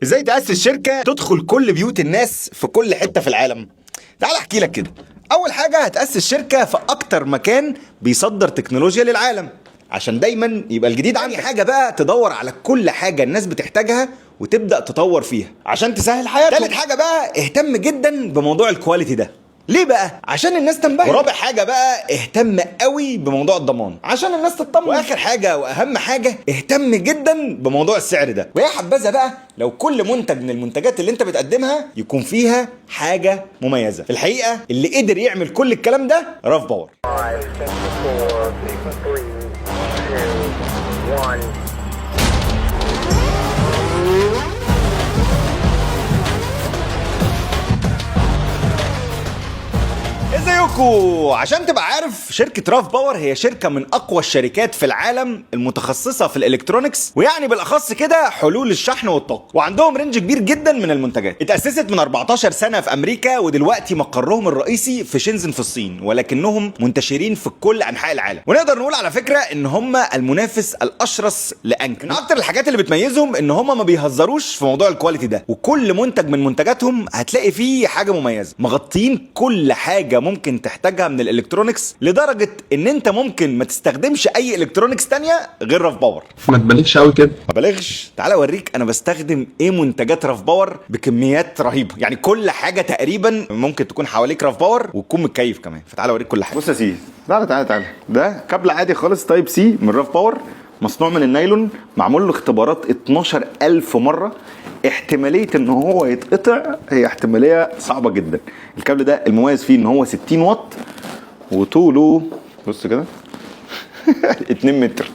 ازاي تأسس شركة تدخل كل بيوت الناس في كل حتة في العالم؟ تعال احكي لك كده. اول حاجة هتأسس شركة في اكتر مكان بيصدر تكنولوجيا للعالم عشان دايما يبقى الجديد عندك. حاجة بقى تدور على كل حاجة الناس بتحتاجها وتبدأ تطور فيها عشان تسهل حياتهم. تالت حاجة بقى اهتم جدا بموضوع الكواليتي ده. ليه بقى؟ عشان الناس تنبهر. ورابع حاجة بقى اهتم قوي بموضوع الضمان عشان الناس تطمن. واخر حاجة واهم حاجة اهتم جدا بموضوع السعر ده. ويا حبذا بقى لو كل منتج من المنتجات اللي انت بتقدمها يكون فيها حاجة مميزة. في الحقيقة اللي قدر يعمل كل الكلام ده راف باور. 5, 4, 3, 2, 1. ازيكم؟ عشان تبقى عارف شركة راف باور هي شركة من اقوى الشركات في العالم المتخصصة في الالكترونيكس، ويعني بالاخص كده حلول الشحن والطاقة، وعندهم رينج كبير جدا من المنتجات. اتأسست من 14 سنة في امريكا، ودلوقتي مقرهم الرئيسي في شنزن في الصين، ولكنهم منتشرين في كل انحاء العالم. ونقدر نقول على فكرة ان هم المنافس الاشرس لانكر. من اكتر الحاجات اللي بتميزهم ان هم ما بيهزروش في موضوع الكواليتي ده، وكل منتج من منتجاتهم هتلاقي فيه حاجة مميزة، مغطين كل حاجة ممكن تحتاجها من الالكترونيكس، لدرجه ان انت ممكن ما تستخدمش اي الكترونيكس تانية غير راف باور. ما تبالغش قوي كده. ما بلغش. تعالى اوريك انا بستخدم ايه منتجات راف باور بكميات رهيبه، يعني كل حاجه تقريبا ممكن تكون حواليك راف باور وتكون متكيف كمان. فتعالى اوريك كل حاجه. بص يا سيدي، تعالى ده كابل عادي خالص تايب سي من راف باور، مصنوع من النايلون، معمول له اختبارات 12000 مره. احتماليه ان هو يتقطع هي احتماليه صعبه جدا. الكابل ده المميز فيه ان هو 60 واط وطوله بص كده 2 متر،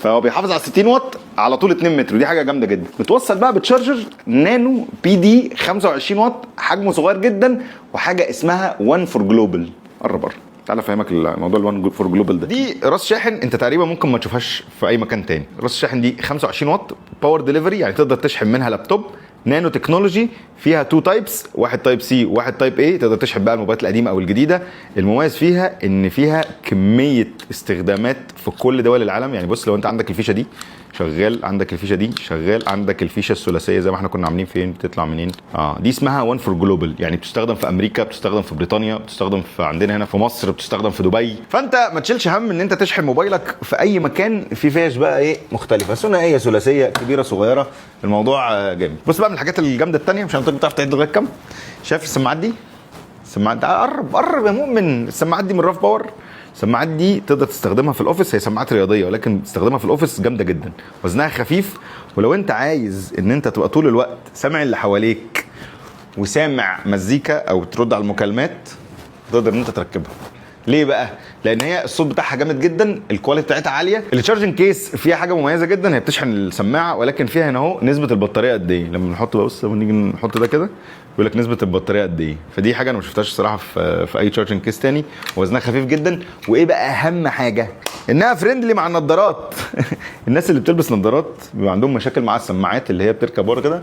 فهو بيحافظ على 60 واط على طول 2 متر، ودي حاجه جامده جدا. متوصل بقى بتشارجر نانو بي دي 25 واط، حجمه صغير جدا، وحاجه اسمها 1 فور جلوبال. قرب تعالى افهمك الموضوع ال1 فور جلوبال ده. دي راس شاحن انت تقريبا ممكن ما تشوفهاش في اي مكان تاني. راس الشاحن دي 25 واط باور ديليفري، يعني تقدر تشحن منها لابتوب. نانو تكنولوجي، فيها 2 تايبس، واحد تايب سي وواحد تايب اي، تقدر تشحن بقى الموبايلات القديمه او الجديده. المميز فيها ان فيها كميه استخدامات في كل دول العالم. يعني بص، لو انت عندك الفيشه دي شغال، عندك الفيشه دي شغال، عندك الفيشه الثلاثيه زي ما احنا كنا عاملين فين بتطلع منين. دي اسمها 1 فور جلوبال، يعني بتستخدم في امريكا، بتستخدم في بريطانيا، بتستخدم في عندنا هنا في مصر، بتستخدم في دبي. فانت ما تشيلش هم ان انت تشحن موبايلك في اي مكان. في فيش بقى ايه مختلفه، ثنائيه ثلاثيه كبيره صغيره، الموضوع جامد. بص بقى من الحاجات الجامده الثانيه، مش هنطلع بتعرف تعد لغايه كام. شايف السماعات دي؟ السماعات دي قرب يا مؤمن. السماعات دي من راف باور. السماعات دي تقدر تستخدمها في الاوفيس، هي سماعات رياضيه ولكن تستخدمها في الاوفيس جامده جدا، وزنها خفيف. ولو انت عايز ان انت تبقى طول الوقت سامع اللي حواليك وسامع مزيكا او ترد على المكالمات، تقدر ان انت تركبها. ليه بقى؟ لان هي الصوت بتاعها جامد جدا، الكواليتي بتاعتها عاليه. التشارجنج كيس فيها حاجه مميزه جدا، هي بتشحن السماعه، ولكن فيها هنا اهو نسبه البطاريه قد ايه. لما نحط بقى، بص لما نيجي نحط ده كده بيقول لك نسبه البطاريه قد ايه. فدي حاجه انا ما شفتهاش الصراحه في اي تشارجنج كيس تاني، وزنها خفيف جدا. وايه بقى اهم حاجه؟ انها فريندلي مع النضارات. الناس اللي بتلبس نضارات بيبقى عندهم مشاكل مع السماعات اللي هي بتركب ورا كده،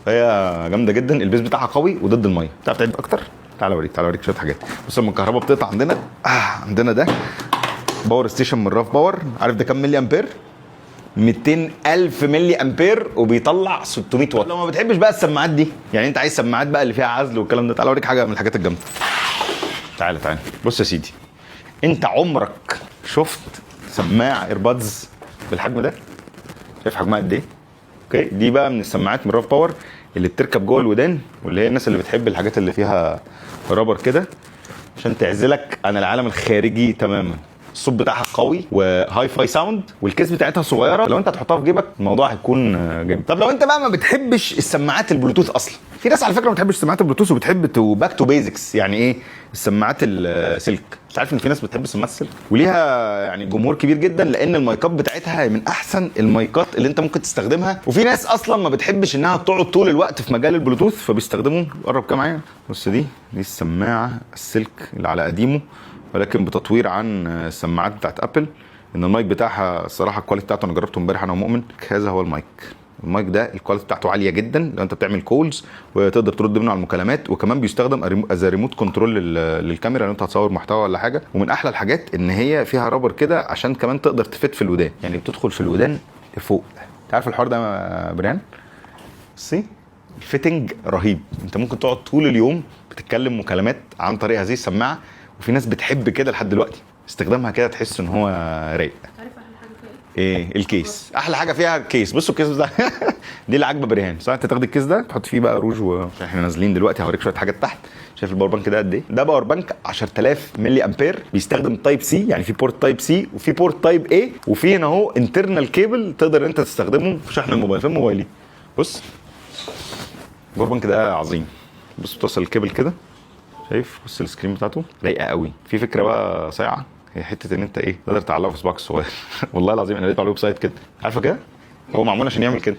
فهي جامده جدا. البيس بتاعها قوي وضد الميه. تعرف تعد اكتر؟ تعالى اوريك شويه حاجات. بص لما الكهرباء بتقطع عندنا، عندنا ده باور ستيشن من راف باور. عارف ده كام ملي امبير؟ 200,000 ملي امبير، وبيطلع 600 واط. لو ما بتحبش بقى السماعات دي، يعني انت عايز سماعات بقى اللي فيها عزل والكلام ده، تعالى اوريك حاجه من الحاجات الجامده. تعالى بص يا سيدي، انت عمرك شفت سماعه ايربادز بالحجم ده؟ شايف حجمها قد ايه؟ اوكي، دي بقى من السماعات من راف باور اللي بتركب جوه الودان، واللي هي الناس اللي بتحب الحاجات اللي فيها رابر كده عشان تعزلك عن العالم الخارجي تماما. الصوت بتاعها قوي وهاي فاي ساوند، والكيس بتاعتها صغيره، لو انت هتحطها في جيبك الموضوع هيكون جامد. طب لو انت بقى ما بتحبش السماعات البلوتوث اصلا، في ناس على فكره ما بتحبش سماعات البلوتوث وبتحب باك تو بيزكس. يعني ايه السماعات السلك؟ انت عارف ان في ناس بتحب سماعات السلك وليها يعني جمهور كبير جدا، لان المايكات بتاعتها من احسن المايكات اللي انت ممكن تستخدمها. وفي ناس اصلا ما بتحبش انها تقعد طول الوقت في مجال البلوتوث، فبيستخدموا، قرب كده معايا، بص دي السماعه السلك اللي على قديمه، ولكن بتطوير عن السماعات بتاعت ابل. ان المايك بتاعها الصراحه الكواليتي بتاعته انا جربته امبارح انا ومؤمن. هذا هو المايك ده الكواليتي بتاعته عاليه جدا لو انت بتعمل كولز، وتقدر ترد منه على المكالمات. وكمان بيستخدم از ريموت كنترول للكاميرا لو انت هتصور محتوى ولا حاجه. ومن احلى الحاجات ان هي فيها رابر كده عشان كمان تقدر تفت في الودان، يعني بتدخل في الودان لفوق. انت عارف الحوار ده يا بريان؟ بصي الفيتنج رهيب، انت ممكن تقعد طول اليوم بتتكلم مكالمات عن طريق هذه السماعه، وفي ناس بتحب كده لحد دلوقتي استخدامها كده، تحس ان هو رايق. عارف احلى حاجه فيها ايه؟ ايه الكيس؟ احلى حاجه فيها الكيس. بصوا الكيس ده دي اللي عاجبه بريهان صح. انت تاخد الكيس ده تحط فيه بقى روج احنا نازلين دلوقتي هوريك شويه حاجات تحت. شايف الباور بانك ده قد ايه؟ ده باور بانك 10000 ملي امبير، بيستخدم تايب سي، يعني في بورت تايب سي وفي بورت تايب اي، وفي هنا اهو انترنال كيبل تقدر انت تستخدمه في شحن الموبايل. في موبايلي بص الباور بانك ده عظيم. بص بتوصل الكيبل كده، شايف؟ بص السكرين بتاعته رايقه قوي. في فكره بقى صايعه، هي حته ان انت ايه تقدر تعلقه في صباعك الصغير والله العظيم انا لقيته على الويب سايت كده، عارفه كده؟ هو معمول عشان يعمل كده.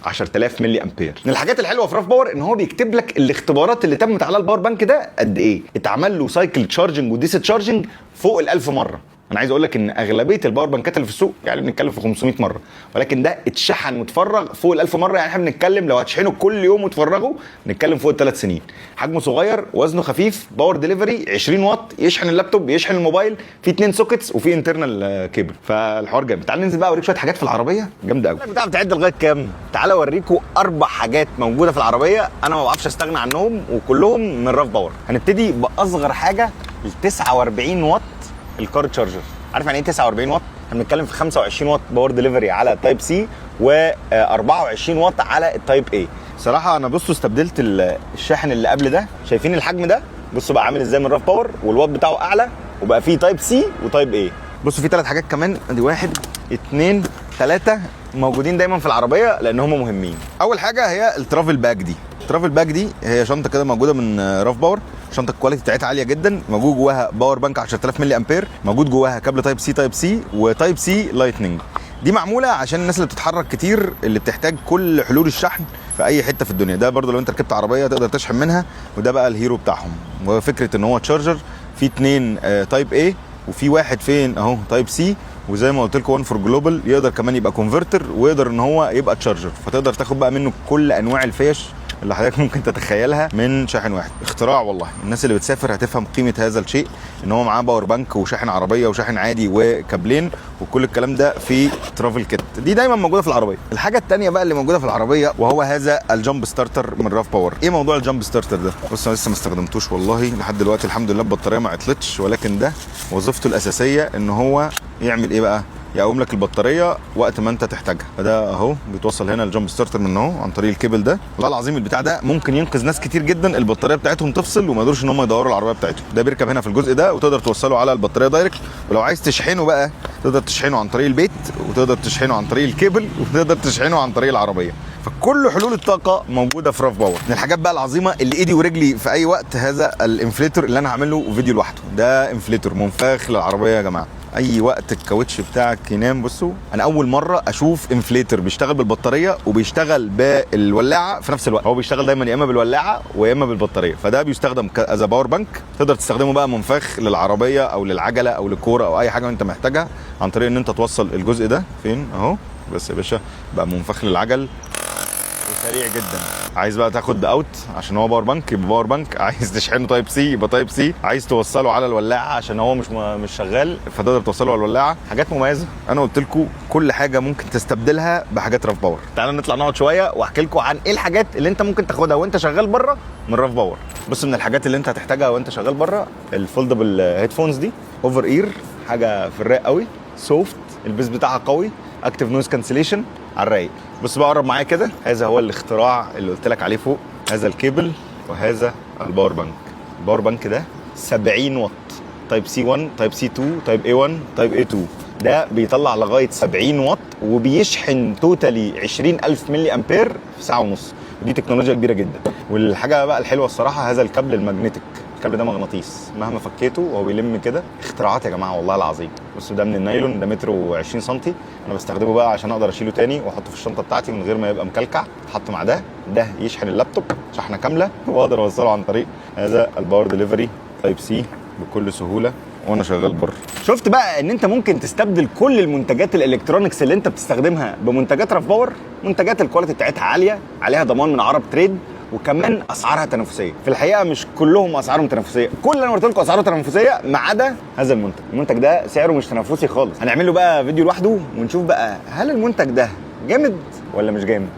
10000 ملي امبير. من الحاجات الحلوه في راف باور ان هو بيكتب لك الاختبارات اللي تمت على الباور بانك ده قد ايه، اتعمل له سايكل تشارجنج وديس تشارجنج فوق ال1000 مره. انا عايز اقول لك ان اغلبيه الباور بانكات اللي في السوق يعني بنتكلم في 500 مره، ولكن ده اتشحن وتفرغ فوق ال1000 مره. يعني احنا بنتكلم لو هتشحنه كل يوم وتفرغه نتكلم فوق ال3 سنين. حجمه صغير، وزنه خفيف، باور ديليفري 20 واط، يشحن اللابتوب يشحن الموبايل، في 2 سوكيتس وفي انترنال كيبل، فالحوار جامد. تعال ننزل بقى اوريك شويه حاجات في العربيه جامده قوي. بتعرف تعد لغايه كام؟ تعال اوريكم 4 حاجات موجوده في العربيه انا ما بعرفش استغنى عنهم، وكلهم من راف باور. هنبتدي باصغر حاجه، ال 49 واط الكار تشارجر. عارف يعني ايه 49 واط؟ احنا بنتكلم في 25 واط باور ديليفري على تايب سي و24 واط على التايب اي. صراحه انا بصوا استبدلت الشاحن اللي قبل ده، شايفين الحجم ده؟ بصوا بقى عامل ازاي من راف باور، والواط بتاعه اعلى، وبقى فيه تايب سي وتايب اي. بصوا في 3 حاجات كمان، ادي 1 2 3 موجودين دايما في العربيه لان هم مهمين. اول حاجه هي الترافل باج دي. الترافل باج دي هي شنطه كده موجوده من راف باور، شنطه الكواليتي بتاعتها عاليه جدا، موجود جواها باور بانك 10000 ملي امبير، موجود جواها كابل تايب سي وتايب سي لايتنينج. دي معموله عشان الناس اللي بتتحرك كتير، اللي بتحتاج كل حلول الشحن في اي حته في الدنيا. ده برضو لو انت ركبت عربيه تقدر تشحن منها، وده بقى الهيرو بتاعهم. وفكره ان هو تشارجر في 2 تايب اي، وفي واحد فين اهو تايب سي، وزي ما قلت لكم 1 فور جلوبال، يقدر كمان يبقى كونفرتر، ويقدر ان هو يبقى تشارجر، فتقدر تاخد بقى منه كل انواع الفيش اللي حضرتك ممكن تتخيلها من شاحن واحد. اختراع والله. الناس اللي بتسافر هتفهم قيمه هذا الشيء، ان هو معاه باور بانك وشاحن عربيه وشاحن عادي وكابلين وكل الكلام ده في ترافل كيت. دي دايما موجوده في العربيه. الحاجه الثانيه بقى اللي موجوده في العربيه وهو هذا الجامب ستارتر من راف باور. ايه موضوع الجامب ستارتر ده؟ بص انا لسه ما استخدمتوش والله لحد دلوقتي، الحمد لله البطاريه ما عطلتش، ولكن ده وظيفته الاساسيه ان هو يعمل ايه بقى؟ يقوم لك البطاريه وقت ما انت تحتاجها. فده اهو بيتوصل هنا الجامب ستارتر من اهو عن طريق الكيبل ده. والله العظيم البتاع ده ممكن ينقذ ناس كتير جدا البطاريه بتاعتهم تفصل وما يقدروش ان هم يدوروا العربيه بتاعتهم. ده بيركب هنا في الجزء ده، وتقدر توصله على البطاريه دايركت. ولو عايز تشحنه بقى تقدر تشحنه عن طريق البيت، وتقدر تشحنه عن طريق الكيبل، وتقدر تشحنه عن طريق العربيه. فكل حلول الطاقه موجوده في راف باور. من الحاجات بقى العظيمه اللي ايدي ورجلي في اي وقت، هذا الانفليتور اللي انا هعمل له فيديو لوحده. ده انفليتور منفاخ للعربيه يا جماعه، اي وقت الكاوتش بتاعك ينام. بصوا انا اول مره اشوف انفليتر بيشتغل بالبطاريه وبيشتغل بالولاعه في نفس الوقت. هو بيشتغل دايما يا اما بالولاعه ويا اما بالبطاريه، فده بيستخدم از باور بانك. تقدر تستخدمه بقى منفاخ للعربيه او للعجله او للكوره او اي حاجه انت محتاجها، عن طريق ان انت توصل الجزء ده فين اهو. بس يا باشا بقى منفخ للعجل سريع جدا. عايز بقى تاخد اوت عشان هو باور بانك يبقى باور بانك، عايز تشحنه تايب سي يبقى تايب سي، عايز توصله على الولاعه عشان هو مش شغال فتقدر توصله على الولاعه. حاجات مميزه. انا قلت لكم كل حاجه ممكن تستبدلها بحاجات راف باور. تعالوا نطلع نقعد شويه واحكي لكم عن ايه الحاجات اللي انت ممكن تاخدها وانت شغال بره من راف باور. بص من الحاجات اللي انت هتحتاجها وانت شغال بره، الفولدبل هيدفونز دي، اوفر اير، حاجه في الرايق قوي، سوفت، البيس بتاعها قوي، اكتيف نويز كانسليشن على الرايق. بص بقى قرب معايا كده، هذا هو الاختراع اللي قلت لك عليه فوق، هذا الكيبل وهذا الباور بانك. الباور بانك ده 70 واط، تايب سي 1 تايب سي 2 تايب اي 1 تايب اي 2. ده بيطلع لغايه 70 واط وبيشحن توتالي 20000 ملي امبير في ساعه ونص. دي تكنولوجيا كبيره جدا. والحاجه بقى الحلوه الصراحه هذا الكابل الماجنتيك. الكابل ده مغناطيس، مهما فكيته وهو بيلم كده. اختراعات يا جماعه والله العظيم. بصوا ده من النايلون، ده متر و20 سم. انا بستخدمه بقى عشان اقدر اشيله تاني واحطه في الشنطه بتاعتي من غير ما يبقى مكلكع. حط مع ده يشحن اللابتوب شحنه كامله، واقدر اوصله عن طريق هذا الباور ديليفري تايب سي بكل سهوله وانا شغال بره. شفت بقى ان انت ممكن تستبدل كل المنتجات الالكترونيكس اللي انت بتستخدمها بمنتجات راف باور. منتجات الكواليتي بتاعتها عاليه، عليها ضمان من عرب تريد، وكمان اسعارها تنافسيه. في الحقيقه مش كلهم اسعارهم تنافسيه، كل اللي انا قلت لكم اسعاره تنافسيه ما عدا هذا المنتج. المنتج ده سعره مش تنافسي خالص. هنعمل له بقى فيديو لوحده ونشوف بقى هل المنتج ده جامد ولا مش جامد.